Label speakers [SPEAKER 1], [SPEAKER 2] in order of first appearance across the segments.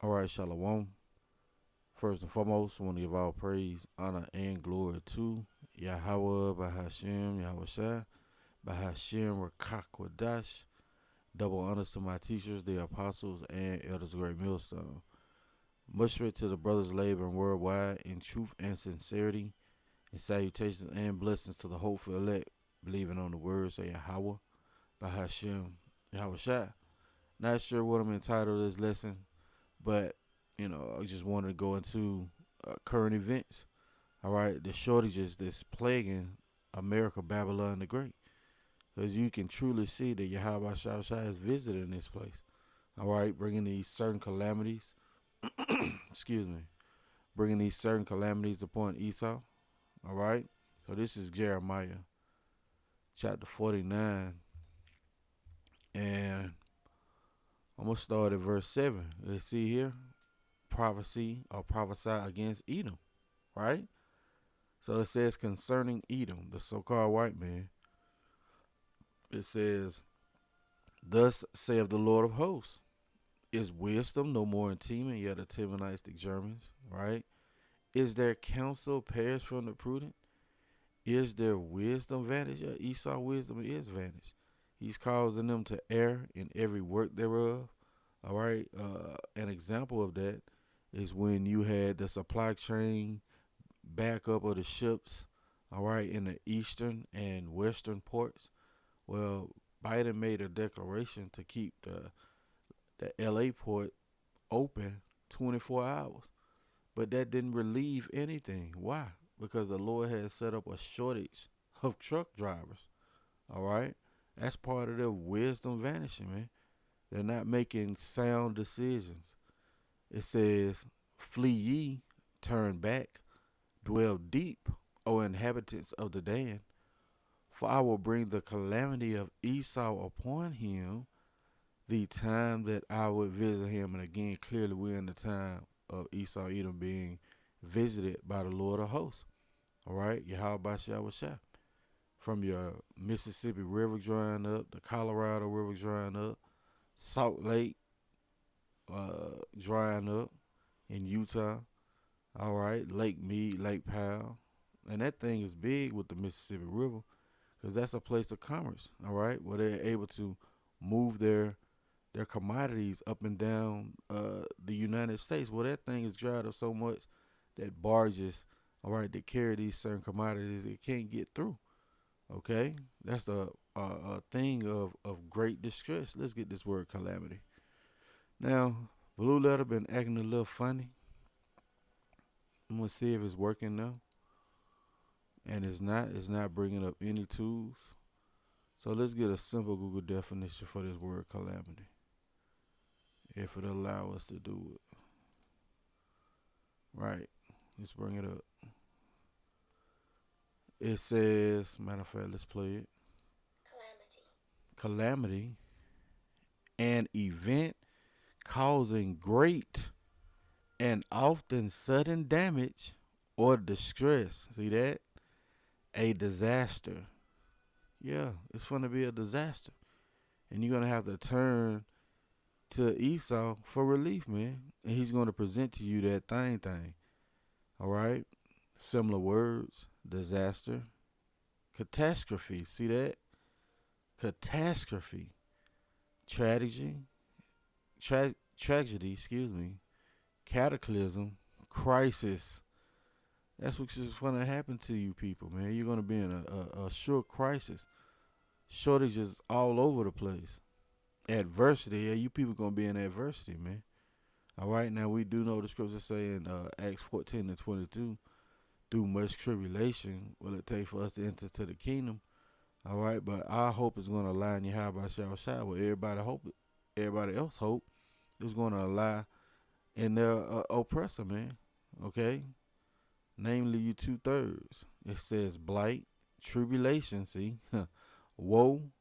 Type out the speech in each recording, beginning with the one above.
[SPEAKER 1] All right, Shalom. First and foremost, I want to give all praise, honor, and glory to Yahawah, bahasham, Yahawashi, bahasham, Rawchaa Qadash. Double honors to my teachers, the apostles, and elders of Great Millstone. Much respect to the brothers laboring worldwide in truth and sincerity, and salutations and blessings to the hopeful elect, believing on the words of Yahawah, bahasham, Yahawashi. Not sure what I'm entitled this lesson, but I just wanted to go into current events. All right, the shortages that's plaguing America, Babylon the Great, because you can truly see that Yahawashi is visiting this place. All right, bringing these certain calamities. Excuse me, bringing these certain calamities upon Esau. All right, so this is Jeremiah chapter 49, and I'm gonna start at verse 7. Let's see here, prophecy or prophesy against Edom. Right. So it says concerning Edom, the so-called white man, it says, "Thus saith the Lord of hosts, is wisdom no more in Teman, yet the Temanistic Germans, right? Is their counsel perished from the prudent? Is their wisdom vanished? Yeah, Esau wisdom is vanished. He's causing them to err in every work thereof. All right. An example of that is when you had the supply chain backup of the ships, all right, in the eastern and western ports. Well, Biden made a declaration to keep the LA port open 24 hours, but that didn't relieve anything. Why? Because the Lord has set up a shortage of truck drivers. All right, that's part of their wisdom vanishing, man. They're not making sound decisions. It says, "Flee ye, turn back, dwell deep, O inhabitants of the Dan, for I will bring the calamity of Esau upon him, the time that I would visit him." And again, clearly we're in the time of Esau Edom being visited by the Lord of hosts. All right, Yahawashi. From your Mississippi River drying up, the Colorado River drying up, Salt Lake drying up in Utah. All right, Lake Mead, Lake Powell. And that thing is big with the Mississippi River because that's a place of commerce, all right, where they're able to move their commodities up and down the United States. Well, that thing is dried up so much that barges, all right, that carry these certain commodities, it can't get through. Okay, that's a thing of great distress. Let's get this word calamity. Now, Blue Letter been acting a little funny. I'm gonna see if it's working now, and it's not. It's not bringing up any tools. So let's get a simple Google definition for this word calamity, if it allow us to do it. Right. Let's bring it up. It says, matter of fact, let's play it. Calamity, an event causing great and often sudden damage or distress. See that? A disaster. Yeah, it's going to be a disaster. And you're going to have to turn to Esau for relief, man. And he's going to present to you that thing. All right? Similar words: disaster, catastrophe. See that? Catastrophe, tragedy, tragedy, excuse me, cataclysm, crisis. That's what's just going to happen to you people, man. You're going to be in a sure crisis. Shortages all over the place. Adversity, yeah, you people going to be in adversity, man. All right, now we do know the scriptures say in Acts 14 and 22, through much tribulation will it take for us to enter to the kingdom. All right, but our hope is going to lie in Yahawashi where everybody else hope is going to lie in their oppressor, man. Okay, namely you 2/3. It says blight, tribulation, see, woe,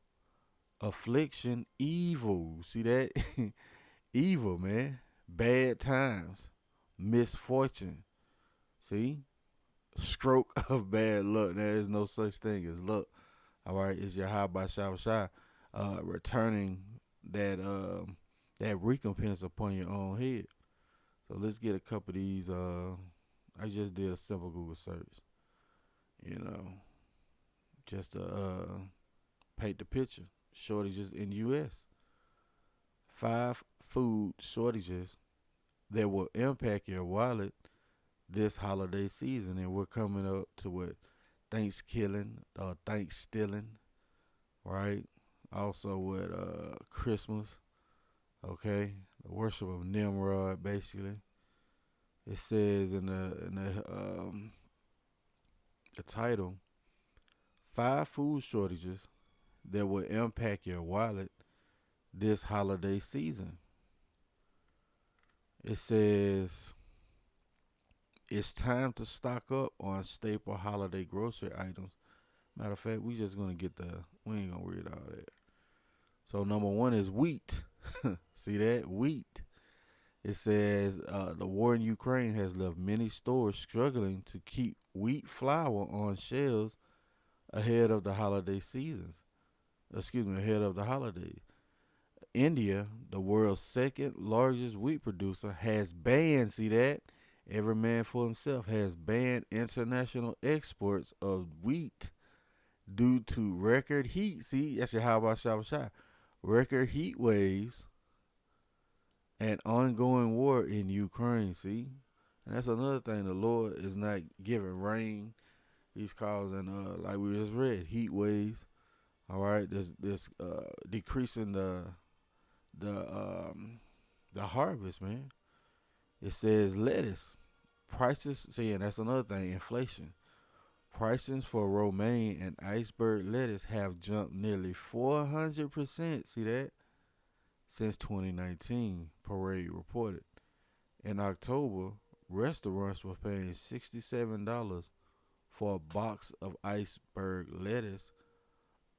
[SPEAKER 1] affliction, evil. See that? Evil, man. Bad times, misfortune. See, stroke of bad luck. There is no such thing as luck. All right, it's Yahawashi returning that that recompense upon your own head. So let's get a couple of these. I just did a simple Google search. You know, just to paint the picture. Shortages in the U.S. 5 food shortages that will impact your wallet this holiday season, and we're coming up to what Thanksgiving, Thanksgiving, right? Also with Christmas, okay, the worship of Nimrod, basically. It says in the title, 5 food shortages that will impact your wallet this holiday season. It says it's time to stock up on staple holiday grocery items. Matter of fact, we just gonna get we ain't gonna read all that. So number one is wheat. See that? Wheat. It says the war in Ukraine has left many stores struggling to keep wheat flour on shelves ahead of the holiday seasons. Ahead of the holidays. India, the world's second largest wheat producer, has banned, see that? Every man for himself has banned international exports of wheat due to record heat. See, that's your Yahawashi. Record heat waves and ongoing war in Ukraine. See, and that's another thing. The Lord is not giving rain. He's causing, like we just read, heat waves. All right, this decreasing the the harvest, man. It says lettuce prices. See, and that's another thing. Inflation. Prices for romaine and iceberg lettuce have jumped nearly 400%. See that? Since 2019, Parade reported. In October, restaurants were paying $67 for a box of iceberg lettuce,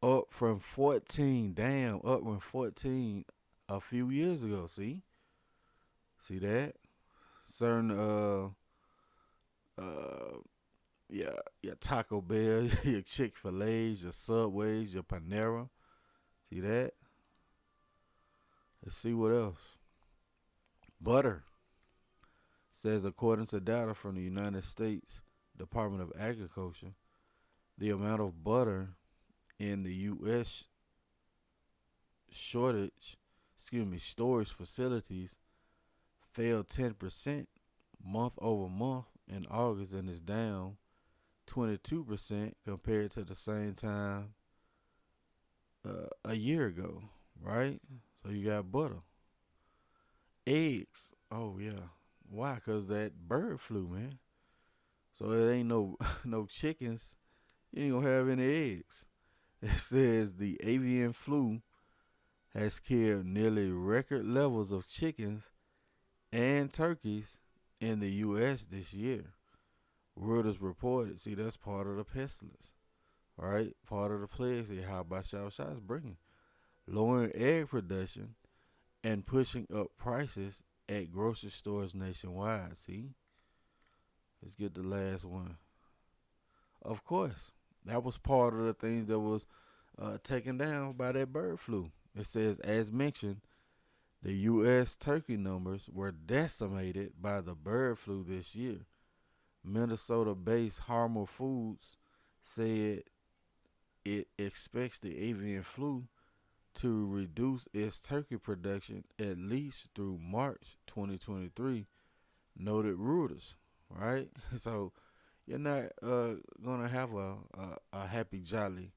[SPEAKER 1] up from 14. Damn, up from 14 a few years ago. See that? Certain uh your Taco Bell, your Chick-fil-A's, your Subways, your Panera. See that? Let's see what else. Butter says, according to data from the United States Department of Agriculture, the amount of butter in the U.S. storage facilities fell 10% month over month in August and is down 22% compared to the same time a year ago, right? So you got butter. Eggs. Oh, yeah. Why? Because that bird flu, man. So it ain't no no chickens. You ain't gonna have any eggs. It says the avian flu has killed nearly record levels of chickens and turkeys in the U.S. this year. Reuters reported. See, that's part of the pestilence, right? Part of the plague. See how Yahawashi is bringing, lowering egg production and pushing up prices at grocery stores nationwide. See, let's get the last one. Of course, that was part of the things that was taken down by that bird flu. It says, as mentioned, the U.S. turkey numbers were decimated by the bird flu this year. Minnesota-based Harmer Foods said it expects the avian flu to reduce its turkey production at least through March 2023, noted Reuters, right? So you're not gonna have a happy jolly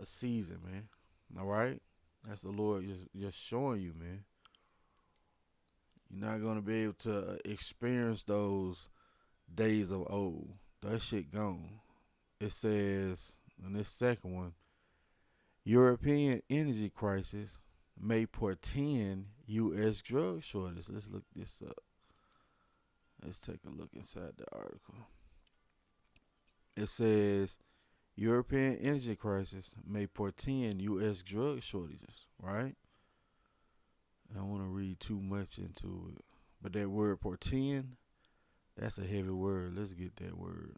[SPEAKER 1] season, man. All right, that's the Lord just showing you, man. You're not gonna be able to experience those days of old. That shit gone. It says in this second one, European energy crisis may portend U.S. drug shortage. Let's look this up. Let's take a look inside the article. It says European energy crisis may portend U.S. drug shortages, right? I don't want to read too much into it. But that word portend, that's a heavy word. Let's get that word.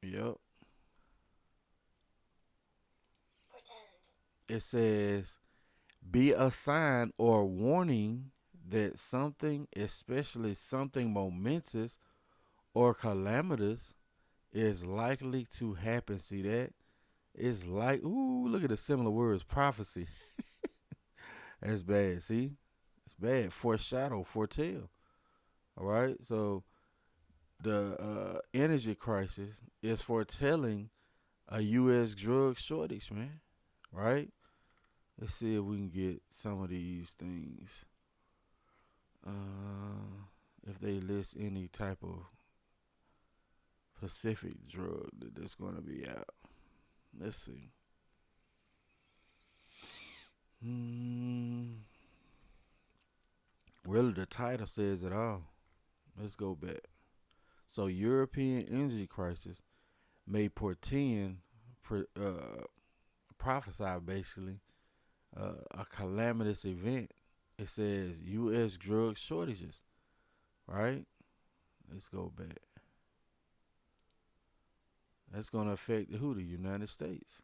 [SPEAKER 1] Yep.
[SPEAKER 2] Pretend.
[SPEAKER 1] It says, be a sign or warning that something, especially something momentous or calamitous, is likely to happen. See that? It's like, ooh, look at the similar words. Prophecy. That's bad. See? It's bad. Foreshadow, foretell. All right? So the energy crisis is foretelling a U.S. drug shortage, man. Right? Let's see if we can get some of these things. If they list any type of specific drug that's going to be out. Let's see. Hmm. Really, the title says it all. Let's go back. So, European energy crisis may portend, prophesy basically, a calamitous event. It says U.S. drug shortages, right? Let's go back. That's going to affect who? The United States.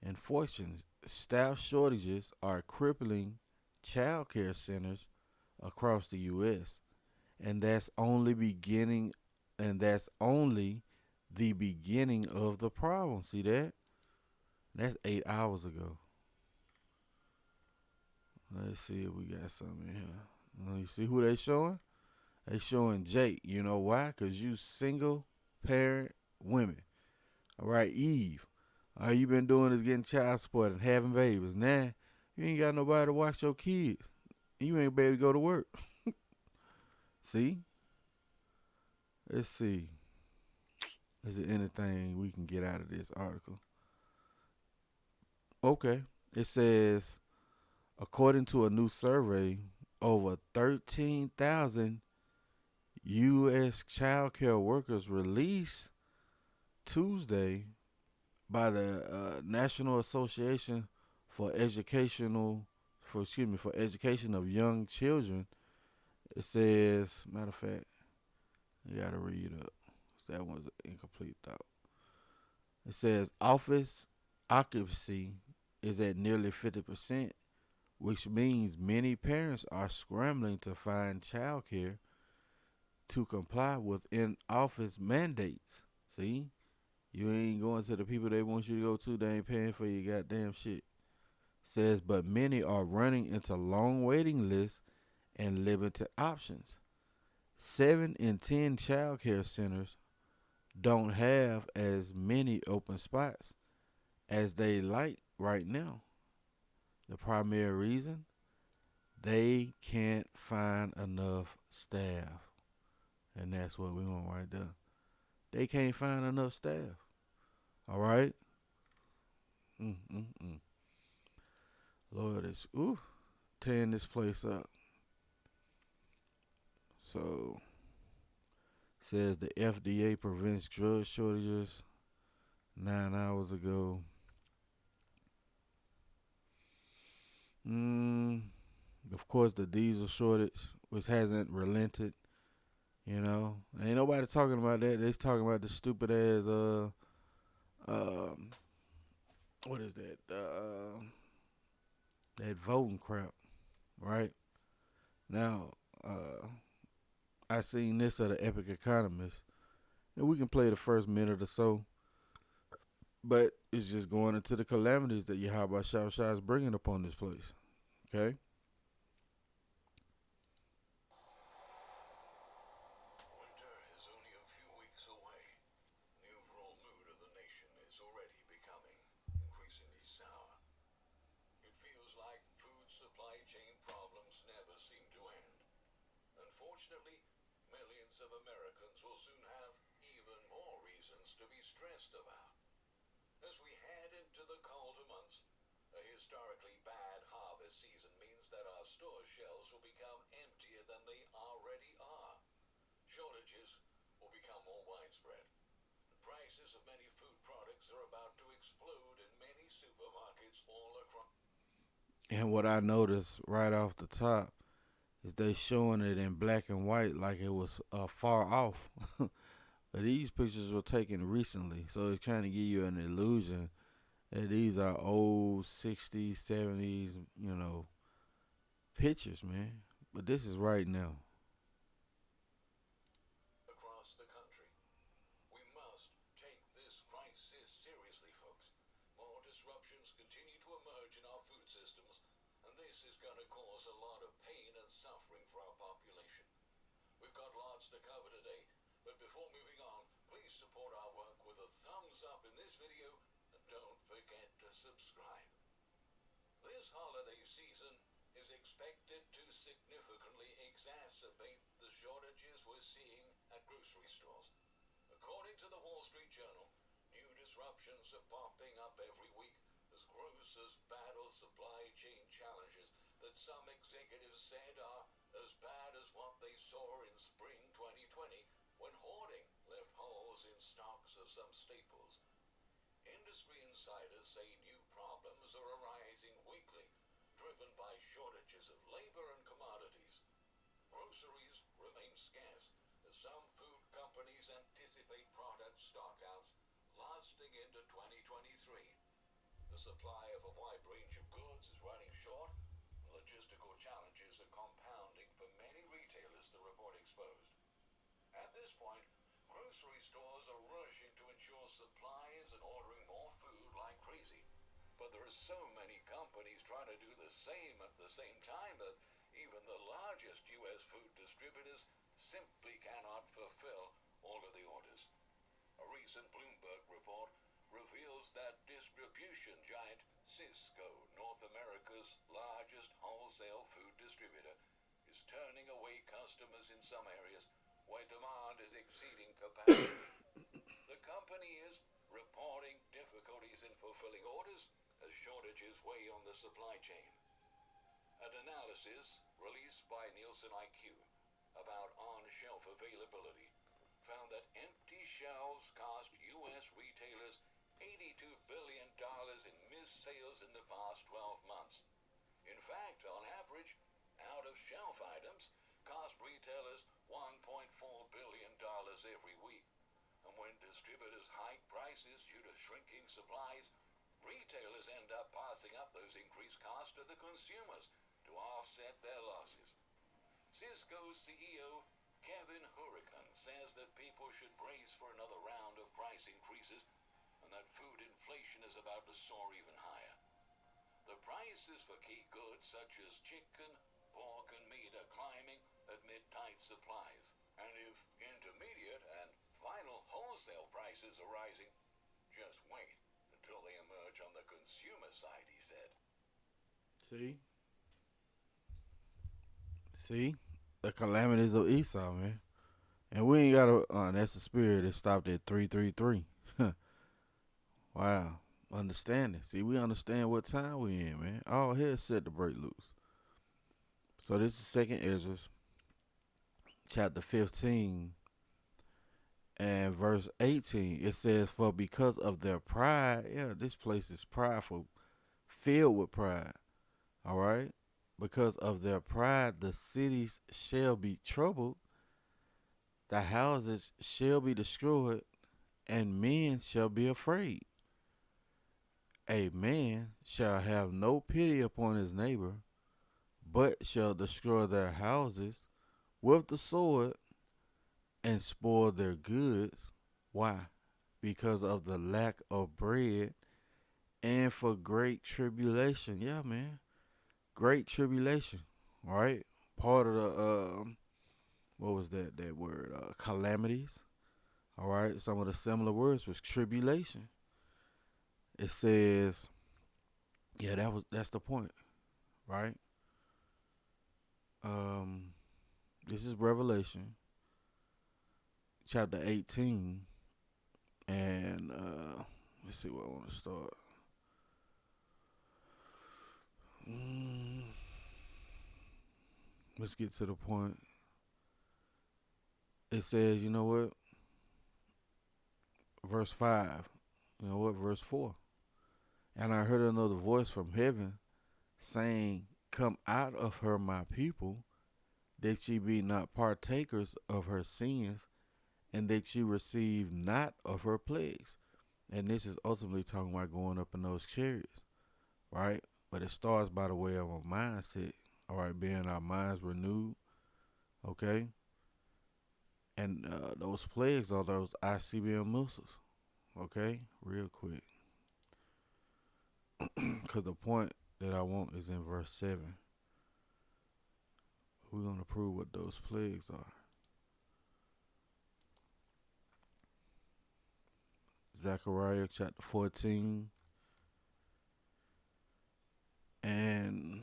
[SPEAKER 1] Unfortunately, staff shortages are crippling child care centers across the U.S. And that's only beginning, and that's only the beginning of the problem. See that? That's 8 hours ago. Let's see if we got something in here. You see who they showing? They showing Jake. You know why? Because you single parent women. All right, Eve. All you been doing is getting child support and having babies. Now, you ain't got nobody to watch your kids. You ain't be able to go to work. See? Let's see. Is there anything we can get out of this article? Okay. It says, according to a new survey, over 13,000 U.S. child care workers released Tuesday by the National Association for Education of Young Children. It says, matter of fact, you gotta read up. That one's an incomplete thought. It says office occupancy is at nearly 50%, which means many parents are scrambling to find childcare to comply with in-office mandates. See? You ain't going to the people they want you to go to. They ain't paying for your goddamn shit. Says, but many are running into long waiting lists and limited options. 7 in 10 child care centers don't have as many open spots as they like right now. The primary reason? They can't find enough staff. And that's what we want right there. They can't find enough staff. All right? Lord, it's tearing this place up. So, says the FDA prevents drug shortages 9 hours ago. Of course, the diesel shortage, which hasn't relented. You know, ain't nobody talking about that. They're talking about the stupid ass what is that? That voting crap, right? Now, I seen this at the Epic Economist, and we can play the first minute or so, but it's just going into the calamities that Yahawashi is bringing upon this place. Okay.
[SPEAKER 2] Unfortunately, millions of Americans will soon have even more reasons to be stressed about. As we head into the colder months, a historically bad harvest season means that our store shelves will become emptier than they already are. Shortages will become more widespread. The prices of many food products are about to explode in many supermarkets all across.
[SPEAKER 1] And what I noticed right off the top is they showing it in black and white like it was far off. But these pictures were taken recently, so it's trying to give you an illusion And these are old 60s, 70s, pictures, man. But this is right now.
[SPEAKER 2] across the country. We must take this crisis seriously, folks. More disruptions continue to emerge in our food systems, and this is going to cause a lot of pain and suffering for our population. We've got lots to cover today, but before moving on, please support our work with a thumbs up in this video, and don't forget to subscribe. This holiday season is expected to significantly exacerbate the shortages we're seeing at grocery stores. According to the Wall Street Journal, new disruptions are popping up every week as grocers battle supply chain challenges that some executives said are as bad as what they saw in spring 2020 when hoarding left holes in stocks of some staples. Industry insiders say new problems are arising weekly, driven by shortages of labor and commodities. Groceries remain scarce as some food companies anticipate product stockouts lasting into 2023. The supply of a wide range of goods is running short, and logistical challenges are compounding for many retailers, the report exposed. At this point, grocery stores are rushing to ensure supplies and ordering more food like crazy. But there are so many companies trying to do the same at the same time that even the largest U.S. food distributors simply cannot fulfill all of the orders. A recent Bloomberg report reveals that distribution giant Sysco, North America's largest wholesale food distributor, is turning away customers in some areas where demand is exceeding capacity. The company is reporting difficulties in fulfilling orders as shortages weigh on the supply chain. An analysis released by Nielsen IQ about on-shelf availability found that empty shelves cost U.S. retailers $82 billion in missed sales in the past 12 months. In fact, on average, out-of-shelf items cost retailers $1.4 billion every week. And when distributors hike prices due to shrinking supplies, retailers end up passing up those increased costs to the consumers to offset their losses. Sysco's CEO Kevin Hurricane says that people should brace for another round of price increases and that food inflation is about to soar even higher. The prices for key goods such as chicken, pork, and meat are climbing amid tight supplies. And if intermediate and final wholesale prices are rising, just wait until they emerge on the consumer side, he said.
[SPEAKER 1] See? See? The calamities of Esau, man. And we ain't got to, that's the spirit that stopped at 333. Wow. Understanding. See, we understand what time we in, man. All hell set to break loose. So this is Second Ezra, chapter 15, and verse 18. It says, "For because of their pride," yeah, this place is prideful, filled with pride. All right? "Because of their pride, the cities shall be troubled, the houses shall be destroyed, and men shall be afraid. A man shall have no pity upon his neighbor, but shall destroy their houses with the sword and spoil their goods." Why? Because of the lack of bread and for great tribulation. Yeah, man. Great tribulation. All right? Part of the, what was that word? Calamities. All right? Some of the similar words was tribulation. It says, yeah, that's the point, right? Um, this is Revelation chapter 18, and let's see where I want to start. Mm, let's get to the point. It says, you know what? Verse 5. You know what? Verse 4. "And I heard another voice from heaven saying, Come out of her, my people, that ye be not partakers of her sins, and that ye receive not of her plagues." And this is ultimately talking about going up in those chariots, right? But it starts by the way of a mindset, all right, being our minds renewed, okay? And those plagues are those ICBM missiles, okay? Real quick. Because the point that I want is in verse 7. We're going to prove what those plagues are. Zechariah chapter 14 and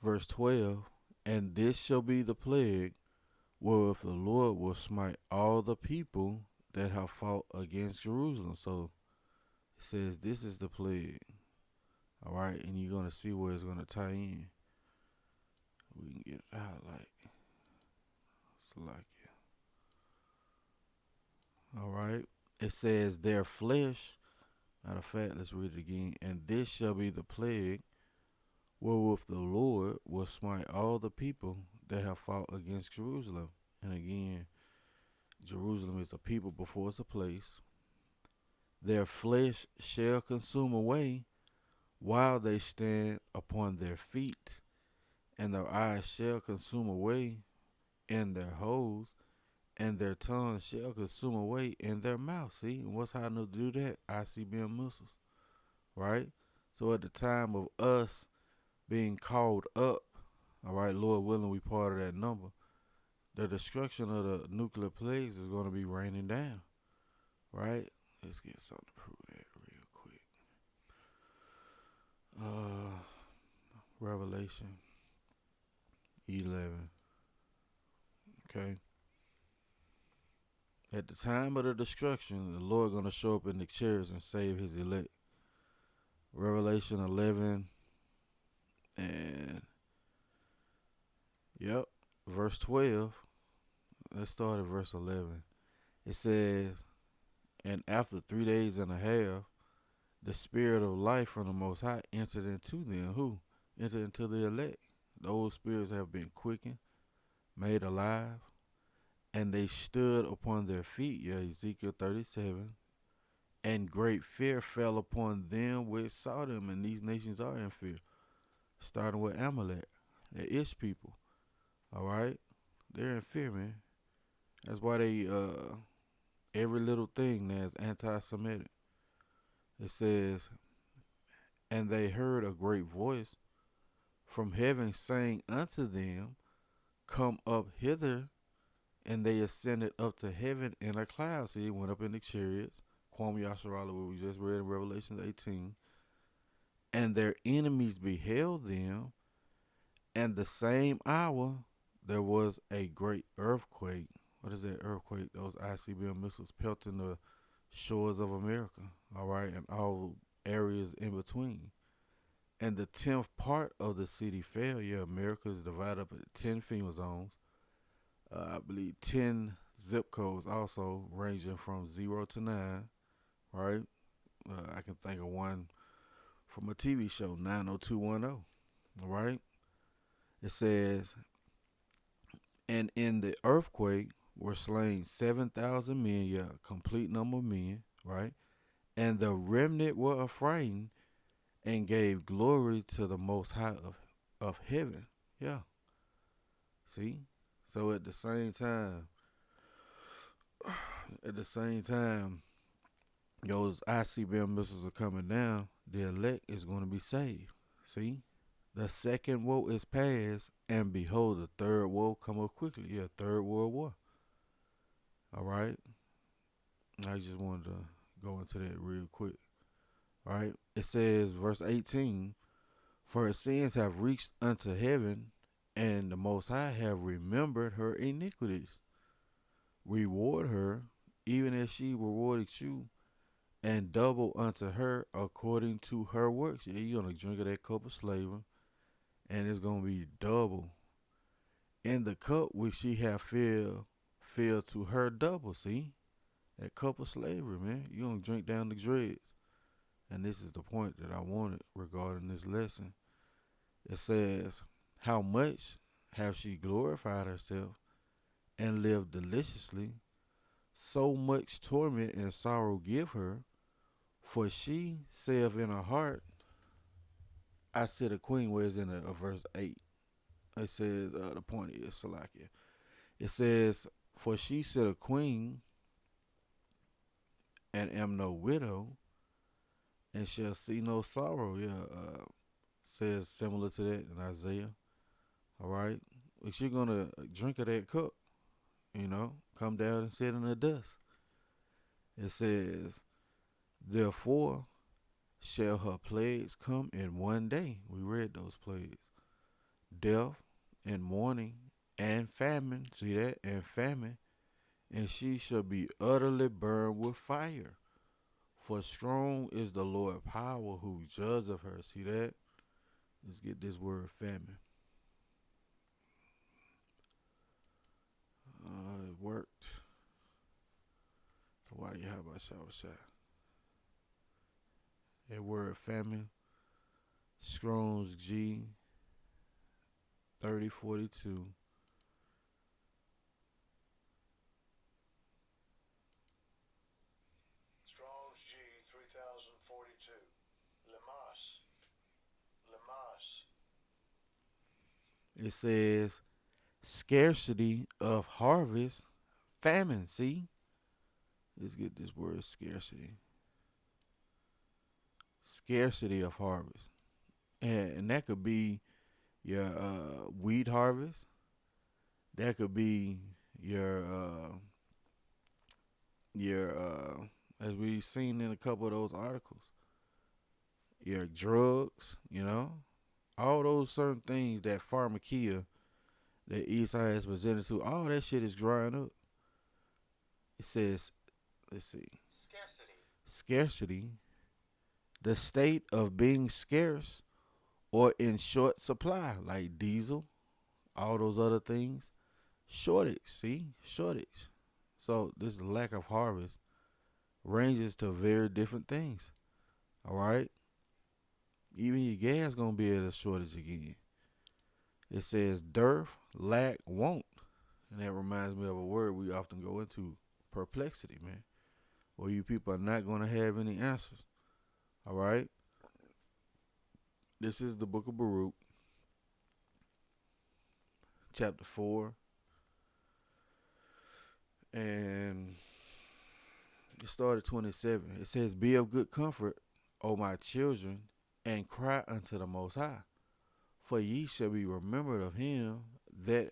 [SPEAKER 1] verse 12. And this shall be the plague wherewith the Lord will smite all the people that have fought against Jerusalem. So it says this is the plague. All right, and you're going to see where it's going to tie in. We can get it out like it's like it. All right. It says their flesh. Matter of fact, let's read it again. And this shall be the plague wherewith the Lord will smite all the people that have fought against Jerusalem. And again, Jerusalem is a people before it's a place. Their flesh shall consume away while they stand upon their feet, and their eyes shall consume away in their holes, and their tongue shall consume away in their mouth. See, and what's how to do that? ICBM missiles, right? So at the time of us being called up, all right, Lord willing, we part of that number. The destruction of the nuclear plagues is going to be raining down, right? Let's get something to prove that real quick. Revelation 11. Okay. At the time of the destruction, the Lord going to show up in the chairs and save his elect. Revelation 11 and yep, verse 12. Let's start at verse 11. It says, and after 3 days and a half, the spirit of life from the Most High entered into them. Who? Entered into the elect. Those spirits have been quickened, made alive, and they stood upon their feet. Yeah, Ezekiel 37. And great fear fell upon them which saw them, and these nations are in fear. Starting with Amalek, the Ish people. All right, they're in fear, man. That's why they every little thing that's anti-Semitic. It says, and they heard a great voice from heaven saying unto them, come up hither. And they ascended up to heaven in a cloud. See, it went up in the chariots. Kwame Yasharala, what we just read in Revelation 18. And their enemies beheld them. And the same hour, there was a great earthquake. What is that earthquake? Those ICBM missiles pelting the shores of America. All right, and all areas in between. And the 10th part of the city fell. Yeah, America is divided up into 10 FEMA zones. I believe 10 zip codes also ranging from 0 to 9, right? I can think of one from a TV show, 90210, all right? It says, and in the earthquake were slain 7,000 men, yeah, complete number of men, right? And the remnant were afraid and gave glory to the Most High of heaven, yeah. See? So at the same time, those ICBM missiles are coming down, the elect is going to be saved. See? The second woe is past, and behold, the third woe cometh quickly. Yeah, third world war. All right? I just wanted to go into that real quick. All right? It says, verse 18, for her sins have reached unto heaven, and the Most High have remembered her iniquities. Reward her, even as she rewarded you, and double unto her according to her works. Yeah, you're going to drink of that cup of slavery, and it's going to be double. In the cup which she have filled to her double. See? That cup of slavery, man. You're going to drink down the dregs. And this is the point that I wanted regarding this lesson. It says, how much have she glorified herself and lived deliciously? So much torment and sorrow give her. For she saith in her heart, I sit a queen, whereas in verse 8. It says, the point is, Salakia. It says, for she sit a queen, and am no widow, and shall see no sorrow. Yeah, says similar to that in Isaiah. All right. But you're going to drink of that cup, come down and sit in the dust. It says, therefore shall her plagues come in one day. We read those plagues. Death and mourning and famine. See that? And famine. And she shall be utterly burned with fire. For strong is the Lord power who judgeth her. See that? Let's get this word famine. It worked. Why do you have a Yahawashi? That word famine. Strong's G 3042.
[SPEAKER 3] Strong's G 3042. Lemas.
[SPEAKER 1] It says scarcity of harvest, famine. See? Let's get this word scarcity. Scarcity of harvest. And that could be your wheat harvest. That could be your as we've seen in a couple of those articles, your drugs, all those certain things that pharmakia that Esau has presented to, all that shit is drying up. It says, let's see, scarcity, the state of being scarce or in short supply, like diesel, all those other things. Shortage, see, shortage. So this lack of harvest ranges to very different things. All right, even your gas gonna be at a shortage again. It says dearth, lack, want, and that reminds me of a word we often go into: perplexity, man. Where you people are not gonna have any answers. All right. This is the book of Baruch, chapter 4, and it started 27. It says, be of good comfort, O my children, and cry unto the Most High. For ye shall be remembered of him that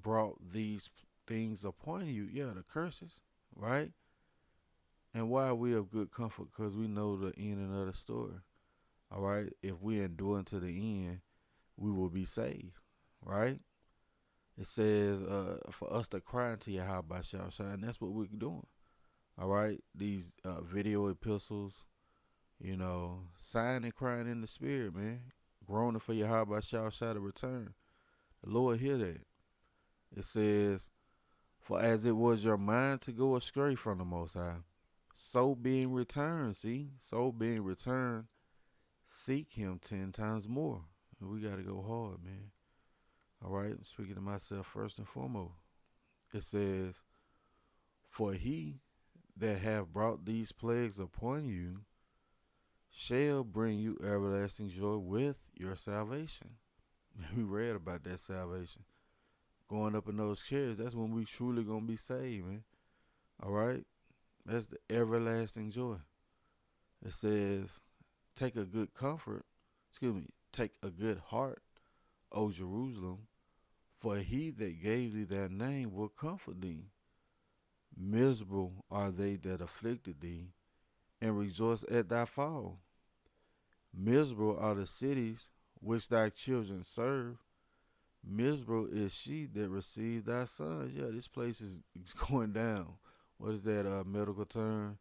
[SPEAKER 1] brought these things upon you. Yeah, the curses, right? And why are we of good comfort? Because we know the ending of the story. All right? If we endure unto the end, we will be saved, right? It says for us to cry unto Yahawashi, and that's what we're doing. All right? These video epistles, sighing and crying in the spirit, man. Groaning for Yahawashi to return. The Lord hear that. It says, for as it was your mind to go astray from the Most High, so being returned, seek him 10 times more. And we got to go hard, man. All right, I'm speaking to myself first and foremost. It says, for he that have brought these plagues upon you shall bring you everlasting joy with your salvation. We read about that salvation. Going up in those chairs, that's when we truly going to be saved, man. All right? That's the everlasting joy. It says, take a good heart, O Jerusalem, for he that gave thee that name will comfort thee. Miserable are they that afflicted thee, and rejoice at thy fall. Miserable are the cities which thy children serve. Miserable is she that received thy sons. Yeah, this place is going down. What is that medical term?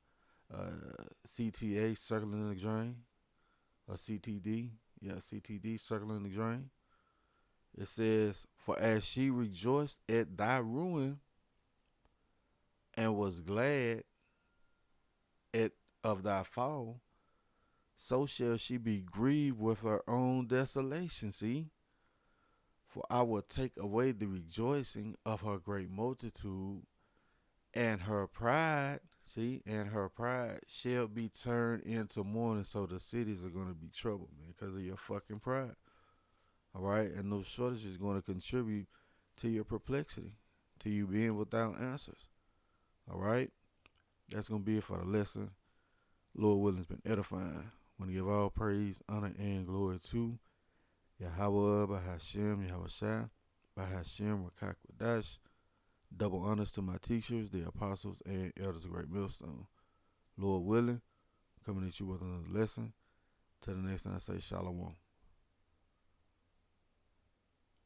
[SPEAKER 1] CTA, circling the drain. Or CTD. Yeah, CTD, circling the drain. It says, for as she rejoiced at thy ruin and was glad of thy fall, so shall she be grieved with her own desolation. See? For I will take away the rejoicing of her great multitude, and her pride See, and her pride shall be turned into mourning, so the cities are gonna be troubled, man, because of your fucking pride. All right, and those shortages is gonna contribute to your perplexity, to you being without answers. All right, that's gonna be it for the lesson. Lord willing, has been edifying. Want to give all praise, honor, and glory to Yahawah, bahasham, Yahawashi, bahasham, Rawchaa Qadash. Double honors to my teachers, the apostles, and elders of Great Millstone. Lord willing, coming at you with another lesson. Till the next time, I say shalom.